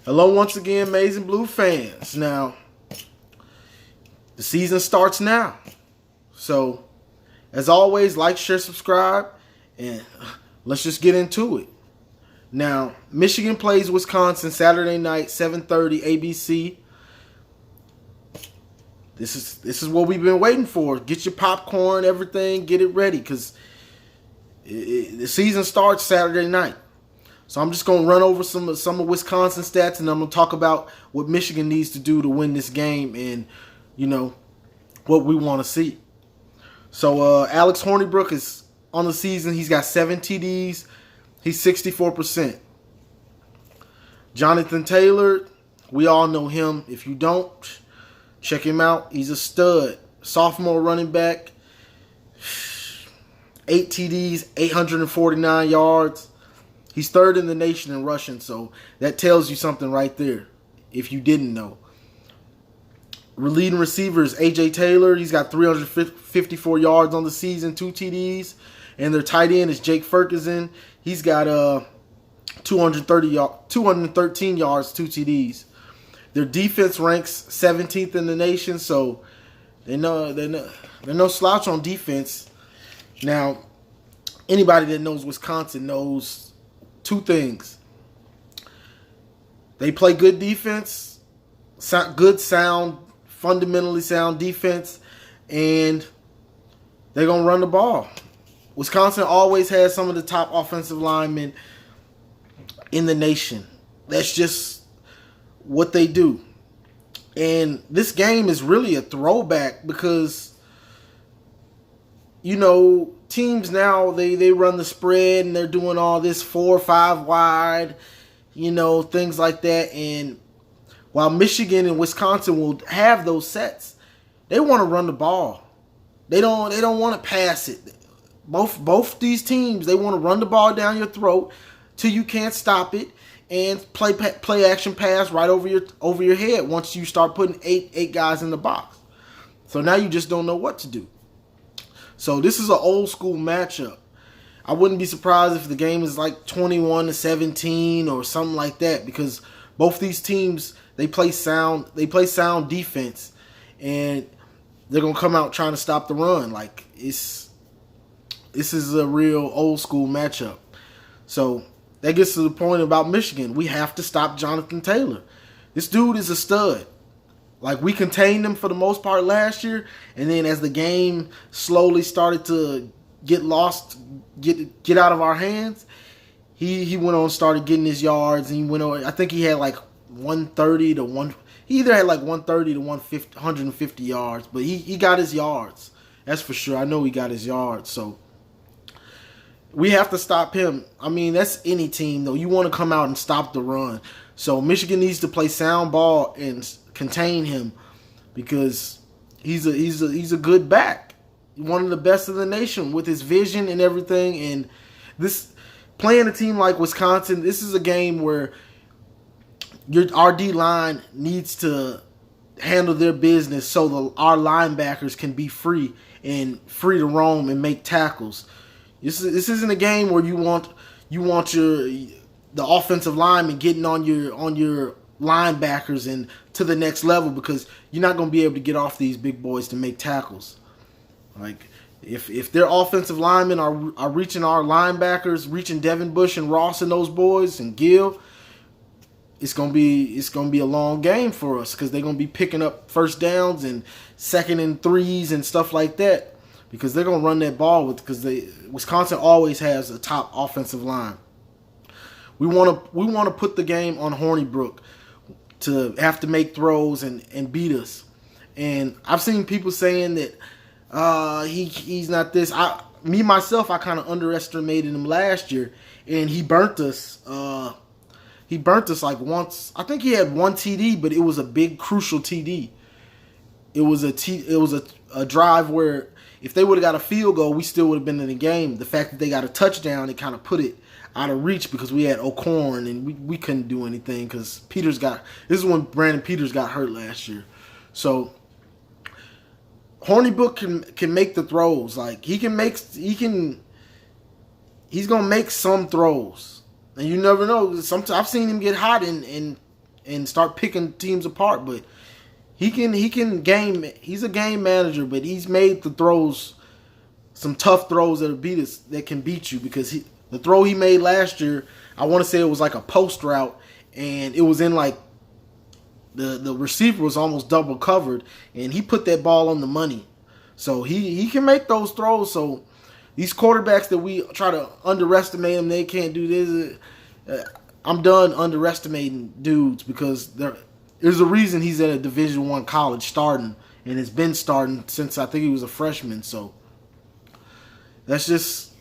Hello once again, Amazing Blue fans. Now, the season starts now. So, as always, like, share, subscribe, and let's just get into it. Now, Michigan plays Wisconsin Saturday night, 7:30 ABC. This is what we've been waiting for. Get your popcorn, everything, get it ready, because the season starts Saturday night. So I'm just going to run over some of Wisconsin stats, and I'm going to talk about what Michigan needs to do to win this game and, what we want to see. So Alex Hornibrook is on the season. He's got 7 TDs. He's 64%. Jonathan Taylor, we all know him. If you don't, check him out. He's a stud. Sophomore running back. 8 TDs, 849 yards. He's third in the nation in rushing, so that tells you something right there, if you didn't know. Leading receiver is A.J. Taylor. He's got 354 yards on the season, 2 TDs. And their tight end is Jake Ferguson. He's got 213 yards, 2 TDs. Their defense ranks 17th in the nation, so they're no slouch on defense. Now, anybody that knows Wisconsin knows 2 things. They play good defense, fundamentally sound defense, and they're going to run the ball. Wisconsin always has some of the top offensive linemen in the nation. That's just what they do. And this game is really a throwback because, teams now, they run the spread and they're doing all this 4 or 5 wide, things like that. And while Michigan and Wisconsin will have those sets, they want to run the ball. They don't want to pass it. Both these teams, they want to run the ball down your throat till you can't stop it and play action pass right over your head once you start putting eight guys in the box. So now you just don't know what to do. So this is an old school matchup. I wouldn't be surprised if the game is like 21-17 or something like that, because both these teams, they play sound defense, and they're gonna come out trying to stop the run. Like this is a real old school matchup. So that gets to the point about Michigan. We have to stop Jonathan Taylor. This dude is a stud. Like, we contained him for the most part last year, and then as the game slowly started to get lost, get out of our hands, he went on and started getting his yards, and he went on. I think he had like 130 to 1. He either had like 130 to 150 yards, but he got his yards. That's for sure. I know he got his yards. So we have to stop him. I mean, that's any team though. You want to come out and stop the run. So Michigan needs to play sound ball and contain him, because he's a good back, one of the best in the nation with his vision and everything. And this, playing a team like Wisconsin, this is a game where our D line needs to handle their business so our linebackers can be free to roam and make tackles. This isn't a game where you want the offensive lineman getting on your linebackers and to the next level, because you're not going to be able to get off these big boys to make tackles. Like, if their offensive linemen are reaching our linebackers, reaching Devin Bush and Ross and those boys and Gill, it's gonna be a long game for us, because they're gonna be picking up first downs and 2nd and 3s and stuff like that, because they're gonna run that ball because Wisconsin always has a top offensive line. We want to put the game on Hornibrook to have to make throws and beat us. And I've seen people saying that he's not this. Myself, I kind of underestimated him last year, and he burnt us. He burnt us like once. I think he had 1 TD, but it was a big, crucial TD. It was a drive where if they would have got a field goal, we still would have been in the game. The fact that they got a touchdown, it kind of put it out of reach, because we had O'Corn and we couldn't do anything because this is when Brandon Peters got hurt last year. So Hornibrook can make the throws. Like, he's gonna make some throws. And you never know. Sometimes I've seen him get hot in and start picking teams apart. But he can game. He's a game manager, but he's made the throws, some tough throws that can beat you, because the throw he made last year, I want to say it was like a post route, and it was in like the receiver was almost double covered, and he put that ball on the money. So he can make those throws. So these quarterbacks that we try to underestimate them, they can't do this. I'm done underestimating dudes, because there's a reason he's at a Division I college starting, and has been starting since I think he was a freshman. So that's just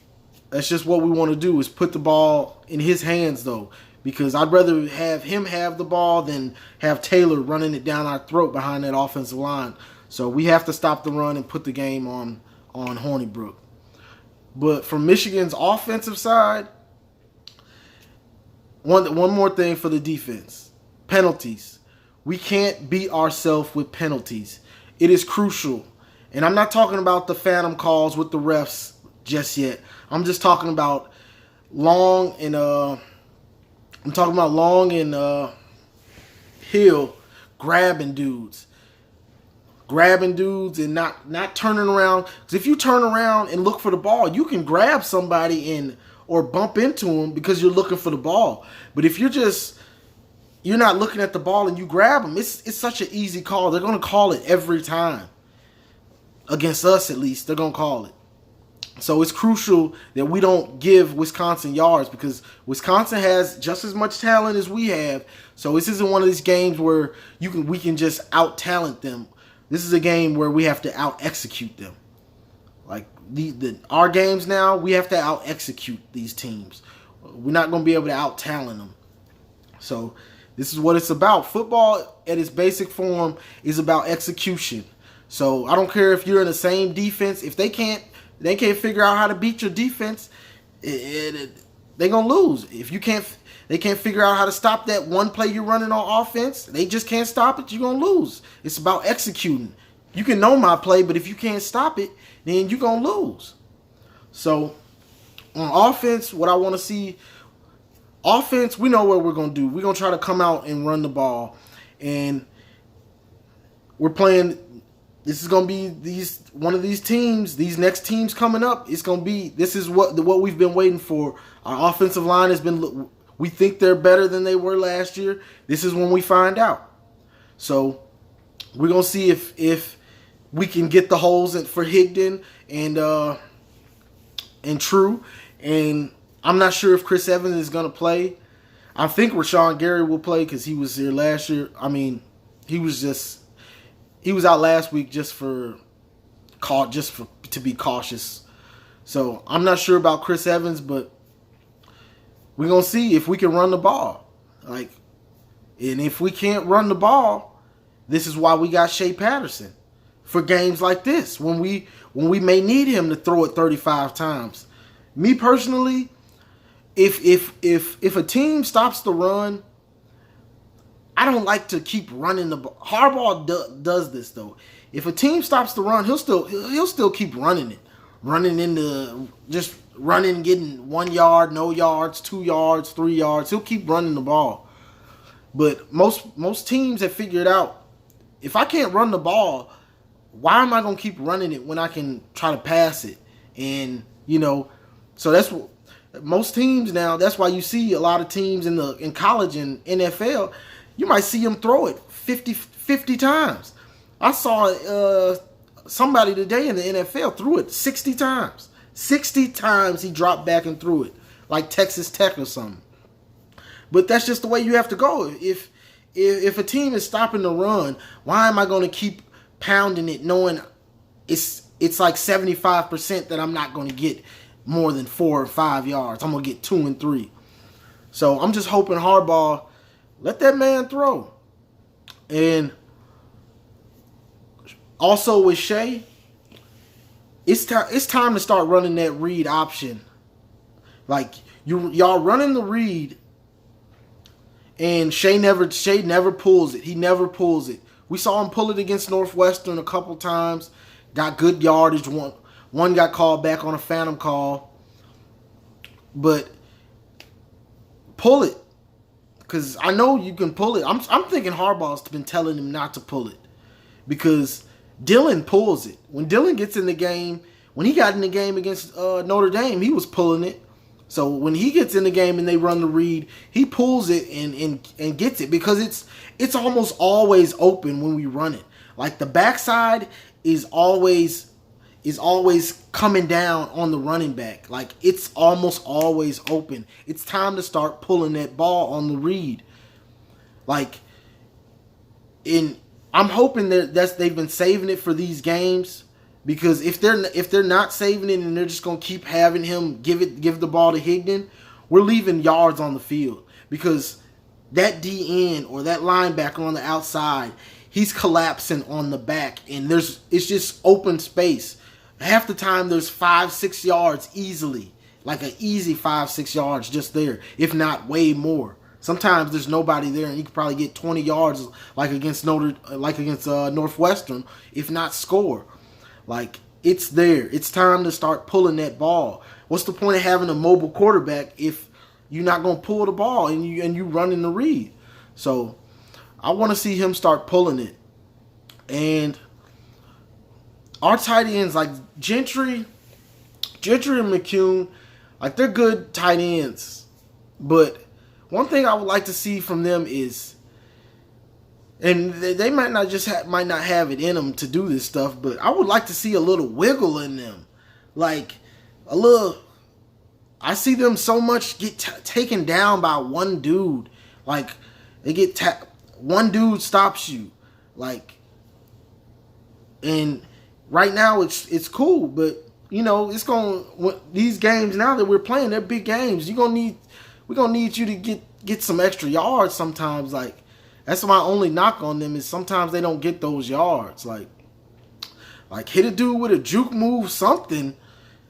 what we want to do, is put the ball in his hands, though, because I'd rather have him have the ball than have Taylor running it down our throat behind that offensive line. So we have to stop the run and put the game on Hornibrook. But from Michigan's offensive side, one more thing for the defense. Penalties. We can't beat ourselves with penalties. It is crucial. And I'm not talking about the phantom calls with the refs just yet. I'm just talking about Long and Hill grabbing dudes and not turning around. Because if you turn around and look for the ball, you can grab somebody or bump into them because you're looking for the ball. But if you're not looking at the ball and you grab them, it's such an easy call. They're going to call it every time. Against us, at least, they're going to call it. So it's crucial that we don't give Wisconsin yards, because Wisconsin has just as much talent as we have. So this isn't one of these games where we can just out-talent them. This is a game where we have to out-execute them. Like our games now, we have to out-execute these teams. We're not going to be able to out-talent them. So this is what it's about. Football at its basic form is about execution. So I don't care if you're in the same defense. If they can't figure out how to beat your defense, they're going to lose. If they can't figure out how to stop that one play you're running on offense, they just can't stop it, you're going to lose. It's about executing. You can know my play, but if you can't stop it, then you're going to lose. So on offense, what I want to see, offense, we know what we're going to do. We're going to try to come out and run the ball. And we're playing, this is going to be one of these teams, these next teams coming up. It's going to be, this is what we've been waiting for. Our offensive line has been, we think they're better than they were last year. This is when we find out. So we're going to see if we can get the holes for Higdon and True. And I'm not sure if Chris Evans is going to play. I think Rashawn Gary will play because he was here last year. I mean, he was out last week just to be cautious. So I'm not sure about Chris Evans, but we're going to see if we can run the ball. And if we can't run the ball, this is why we got Shea Patterson for games like this, when we may need him to throw it 35 times. Me personally, if a team stops the run, I don't like to keep running the ball. Harbaugh does this though. If a team stops the run, he'll still keep running it, getting 1 yard, no yards, 2 yards, 3 yards. He'll keep running the ball. But most teams have figured out, if I can't run the ball, why am I going to keep running it when I can try to pass it? And, so that's what most teams now, that's why you see a lot of teams in college and NFL, you might see them throw it 50 times. I saw somebody today in the NFL threw it 60 times. 60 times he dropped back and threw it, like Texas Tech or something. But that's just the way you have to go. If a team is stopping the run, why am I going to keep pounding it knowing it's like 75% that I'm not going to get more than 4 or 5 yards? I'm going to get 2 and 3. So I'm just hoping Harbaugh, let that man throw. And also with Shea, it's time to start running that read option. Like y'all running the read, and Shea never pulls it. He never pulls it. We saw him pull it against Northwestern a couple times. Got good yardage. One got called back on a phantom call. But pull it. because I know you can pull it. I'm thinking Harbaugh's been telling him not to pull it because Dylan pulls it. When Dylan gets in the game, when he got in the game against Notre Dame, he was pulling it. So when he gets in the game and they run the read, he pulls it and gets it because it's almost always open when we run it. Like the backside is always coming down on the running back. Like it's almost always open. It's time to start pulling that ball on the read. Like I'm hoping that they've been saving it for these games. Because if they're not saving it and they're just gonna keep having him give the ball to Higdon, we're leaving yards on the field. Because that DN or that linebacker on the outside, he's collapsing on the back, and it's just open space. Half the time there's 5-6 yards easily, like an easy 5-6 yards just there, if not way more. Sometimes there's nobody there, and you could probably get 20 yards, like against Northwestern, if not score. Like, it's there. It's time to start pulling that ball. What's the point of having a mobile quarterback if you're not going to pull the ball and you running the read? So, I want to see him start pulling it. And our tight ends, like Gentry and McCune, like they're good tight ends. But one thing I would like to see from them is, and they might not have it in them to do this stuff, but I would like to see a little wiggle in them. Like, a little, I see them so much get taken down by one dude. Like, they get one dude stops you. Like, and right now it's cool, but, you know, these games now that we're playing, they're big games. We're going to need you to get some extra yards sometimes, like, that's my only knock on them is sometimes they don't get those yards. Like hit a dude with a juke move, something.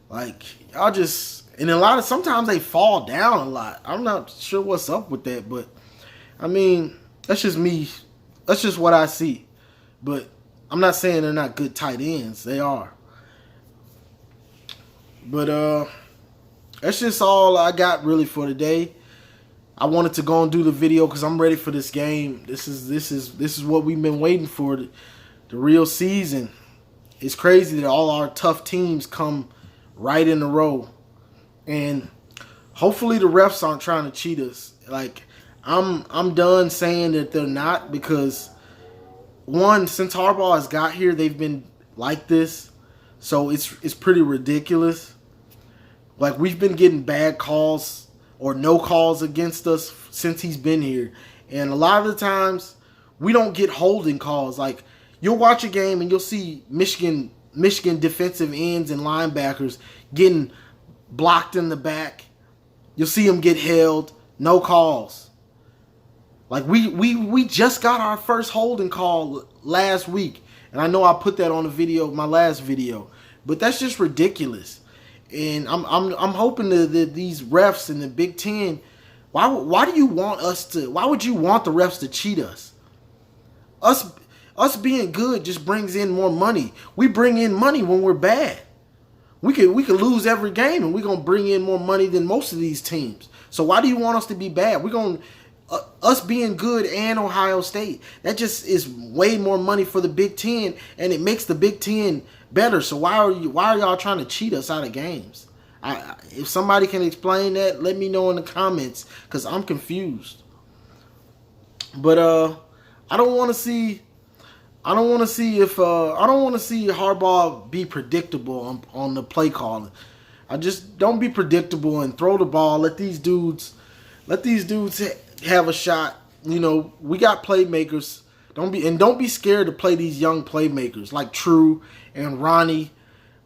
Like, y'all just, and sometimes they fall down a lot. I'm not sure what's up with that, but I mean, that's just me. That's just what I see. But I'm not saying they're not good tight ends. They are. But that's just all I got really for today. I wanted to go and do the video because I'm ready for this game. This is what we've been waiting for, the real season. It's crazy that all our tough teams come right in a row, and hopefully the refs aren't trying to cheat us. Like, I'm done saying that they're not, because one, since Harbaugh has got here, they've been like this, so it's pretty ridiculous. Like, we've been getting bad calls or no calls against us since he's been here. And a lot of the times, we don't get holding calls. Like, you'll watch a game and you'll see Michigan defensive ends and linebackers getting blocked in the back. You'll see them get held. No calls. Like, we just got our first holding call last week. And I know I put that on the video, my last video. But that's just ridiculous. And I'm hoping that these refs in the Big Ten, why do you want why would you want the refs to cheat us? Us being good just brings in more money. We bring in money when we're bad. We could lose every game and we're gonna bring in more money than most of these teams. So why do you want us to be bad? We're gonna us being good and Ohio State, that just is way more money for the Big Ten, and it makes the Big Ten better. So why are y'all trying to cheat us out of games? If somebody can explain that, let me know in the comments, because I'm confused. But I don't want to see Harbaugh be predictable on the play calling. I just don't be predictable and throw the ball. Let these dudes have a shot. You know, we got playmakers. Don't be scared to play these young playmakers like True and Ronnie.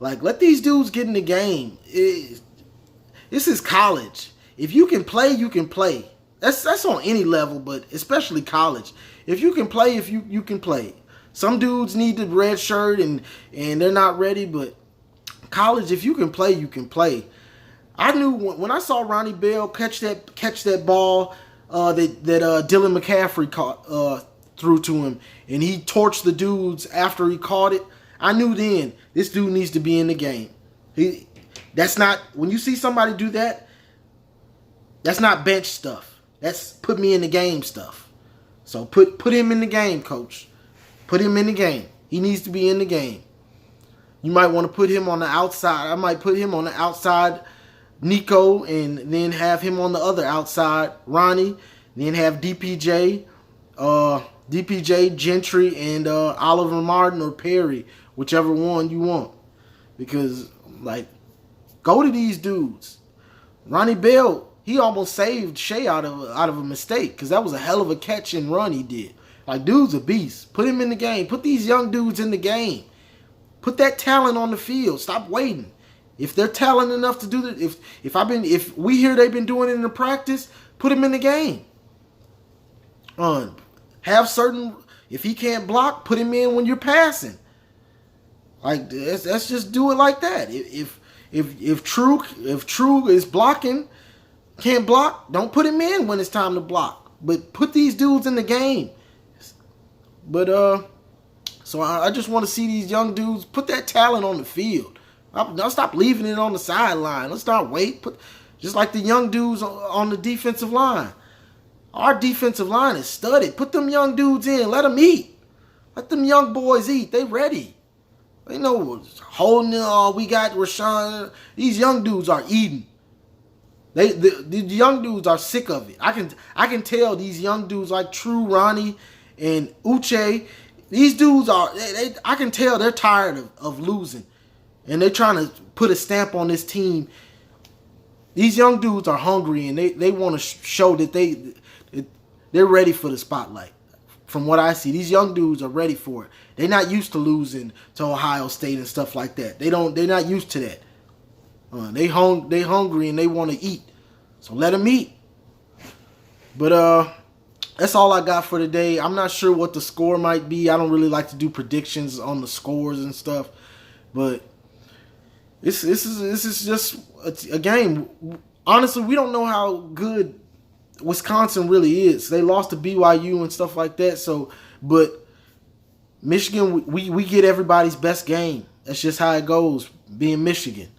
Like, let these dudes get in the game. This is college. If you can play, you can play. That's on any level, but especially college. If you can play, you can play. Some dudes need the red shirt and they're not ready, but college, if you can play, you can play. I knew when I saw Ronnie Bell catch that ball that Dylan McCaffrey threw to him, and he torched the dudes after he caught it. I knew then this dude needs to be in the game. That's not, when you see somebody do that, that's not bench stuff. That's put me in the game stuff. So put him in the game, coach. Put him in the game. He needs to be in the game. You might want to put him on the outside. I might put him on the outside, Nico, and then have him on the other outside, Ronnie. Then have DPJ, Gentry, and Oliver Martin or Perry, whichever one you want. Because, like, go to these dudes. Ronnie Bell, he almost saved Shea out of a mistake because that was a hell of a catch and run he did. Like, dude's a beast. Put him in the game. Put these young dudes in the game. Put that talent on the field. Stop waiting. If they're talented enough to do that, if we hear they've been doing it in the practice, put them in the game. If he can't block, put him in when you're passing. Like, let's just do it like that. If True is blocking, can't block, don't put him in when it's time to block. But put these dudes in the game. But so I just want to see these young dudes put that talent on the field. Don't stop leaving it on the sideline. Let's not wait. Just like the young dudes on the defensive line. Our defensive line is studded. Put them young dudes in. Let them eat. Let them young boys eat. They ready. They know holding it. We got Rashawn. These young dudes are eating. The young dudes are sick of it. I can tell these young dudes like True, Ronnie, and Uche. These dudes are. I can tell they're tired of losing, and they're trying to put a stamp on this team. These young dudes are hungry, and they want to show that they're ready for the spotlight. From what I see, these young dudes are ready for it. They're not used to losing to Ohio State and stuff like that. They're not used to that. They hungry and they want to eat. So let them eat. But that's all I got for today. I'm not sure what the score might be. I don't really like to do predictions on the scores and stuff. But this is just a game. Honestly, we don't know how good Wisconsin really is. They lost to BYU and stuff like that. So, but Michigan, we get everybody's best game. That's just how it goes, being Michigan.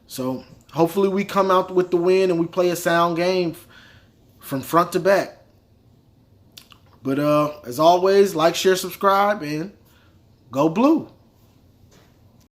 So hopefully we come out with the win and we play a sound game from front to back. But as always, like, share, subscribe, and go Blue.